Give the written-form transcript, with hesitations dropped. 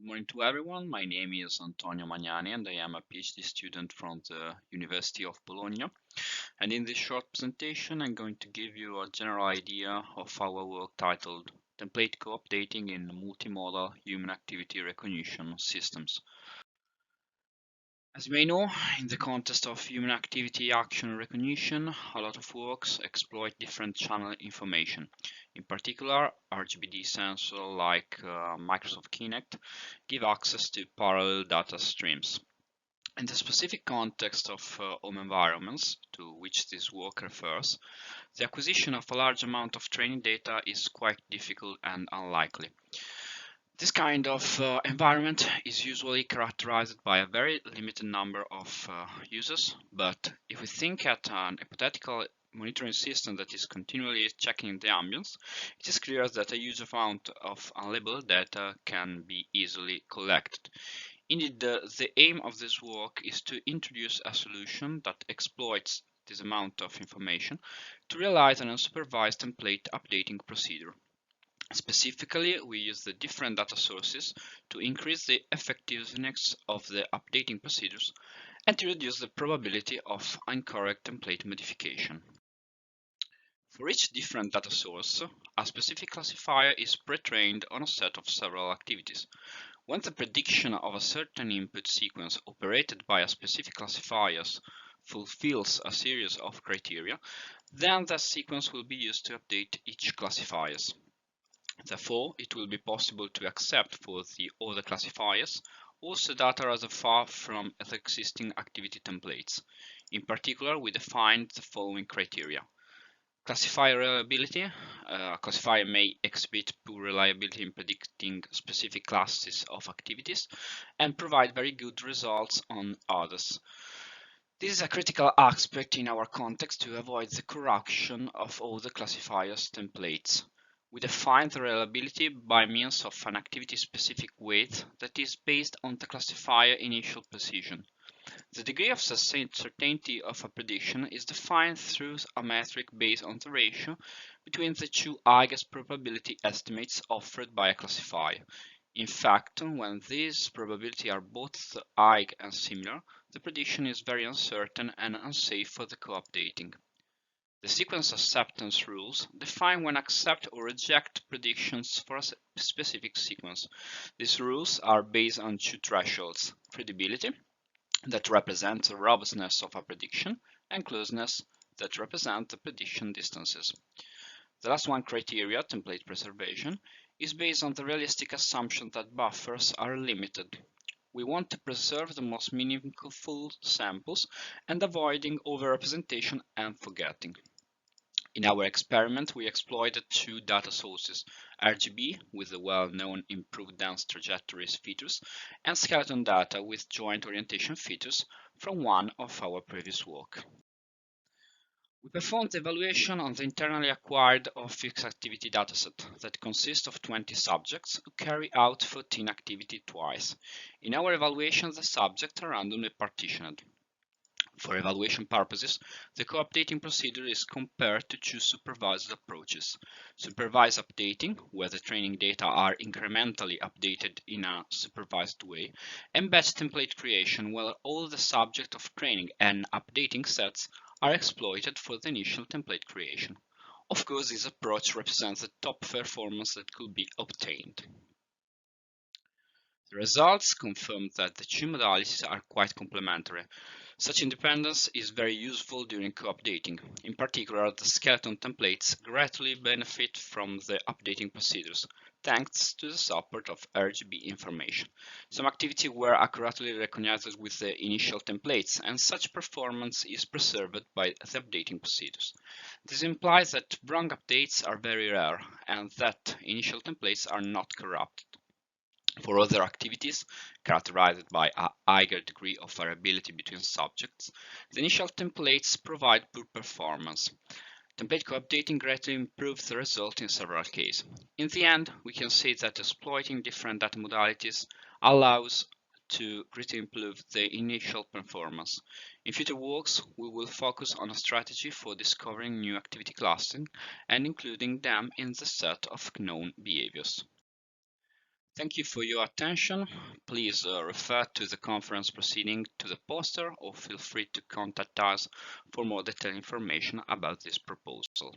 Good morning to everyone. My name is Antonio Magnani and I am a PhD student from the University of Bologna. And in this short presentation, I'm going to give you a general idea of our work titled Template Co-updating in Multimodal Human Activity Recognition Systems. As you may know, in the context of human activity action recognition, a lot of works exploit different channel information. In particular, RGBD sensors like Microsoft Kinect give access to parallel data streams. In the specific context of home environments to which this work refers, the acquisition of a large amount of training data is quite difficult and unlikely. This kind of environment is usually characterized by a very limited number of users, but if we think at an hypothetical monitoring system that is continually checking the ambience, it is clear that a huge amount of unlabeled data can be easily collected. Indeed, the aim of this work is to introduce a solution that exploits this amount of information to realize an unsupervised template updating procedure. Specifically, we use the different data sources to increase the effectiveness of the updating procedures and to reduce the probability of incorrect template modification. For each different data source, a specific classifier is pre-trained on a set of several activities. Once the prediction of a certain input sequence operated by a specific classifier fulfills a series of criteria, then that sequence will be used to update each classifier. Therefore, it will be possible to accept for the other classifiers also data as far from the existing activity templates. In particular, we defined the following criteria. Classifier reliability. A classifier may exhibit poor reliability in predicting specific classes of activities and provide very good results on others. This is a critical aspect in our context to avoid the corruption of all the classifiers templates. We define the reliability by means of an activity-specific weight that is based on the classifier initial precision. The degree of certainty of a prediction is defined through a metric based on the ratio between the two highest probability estimates offered by a classifier. In fact, when these probabilities are both high and similar, the prediction is very uncertain and unsafe for the co-updating. The sequence acceptance rules define when accept or reject predictions for a specific sequence. These rules are based on two thresholds: credibility, that represents the robustness of a prediction, and closeness, that represents the prediction distances. The last one criteria, template preservation, is based on the realistic assumption that buffers are limited. We want to preserve the most meaningful samples and avoiding overrepresentation and forgetting. In our experiment, we exploited two data sources, RGB with the well-known improved dance trajectories features, and skeleton data with joint orientation features from one of our previous work. We performed the evaluation on the internally acquired or fixed activity dataset that consists of 20 subjects who carry out 14 activities twice. In our evaluation, the subjects are randomly partitioned. For evaluation purposes, the co-updating procedure is compared to two supervised approaches. Supervised updating, where the training data are incrementally updated in a supervised way, and batch template creation, where all the subject of training and updating sets are exploited for the initial template creation. Of course, this approach represents the top performance that could be obtained. The results confirm that the two modalities are quite complementary. Such independence is very useful during co-updating. In particular, the skeleton templates greatly benefit from the updating procedures, thanks to the support of RGB information. Some activities were accurately recognized with the initial templates, and such performance is preserved by the updating procedures. This implies that wrong updates are very rare, and that initial templates are not corrupted. For other activities, characterized by a higher degree of variability between subjects, the initial templates provide poor performance. Template co-updating greatly improves the result in several cases. In the end, we can say that exploiting different data modalities allows to greatly improve the initial performance. In future works, we will focus on a strategy for discovering new activity clustering and including them in the set of known behaviors. Thank you for your attention. Please refer to the conference proceeding to the poster or feel free to contact us for more detailed information about this proposal.